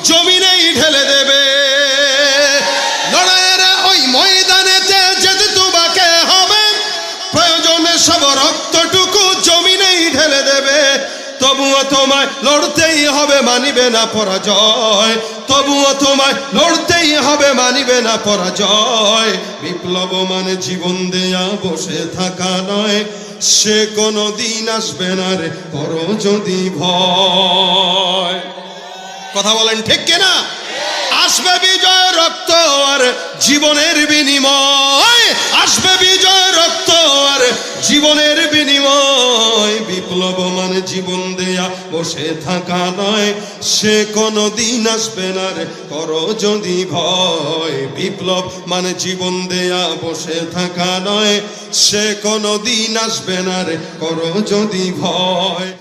জমিনেই ঢেলে দেবে। লড়াইয়ের ওই ময়দানেতে যেতে তোমাকে হবে, প্রয়োজনে সব রক্তটুকু জমিনেই ঢেলে দেবে। তবুও তোমায় লড়তেই হবে, মানিবে না পরাজয়। তবুও তোমায় লড়তেই হবে, মানিবে না পরাজয়। বিপ্লব মানে জীবন দেয়া বসে থাকা নয়, সে কোনো দিন আসবে না রে করো যদি ভয়। কথা বলেন ঠিক কিনা? আসবে বিজয় রক্ত আর জীবনের বিনিময়, আসবে বিজয় রক্ত আর জীবনের বিনিময়। বিপ্লব মানে জীবন দেয়া বসে থাকা নয়, সে কোনো দিন আসবে না রে করো যদি ভয়। বিপ্লব মানে জীবন দেয়া বসে থাকা নয়, সে কোনো দিন আসবে না রে করো যদি ভয়।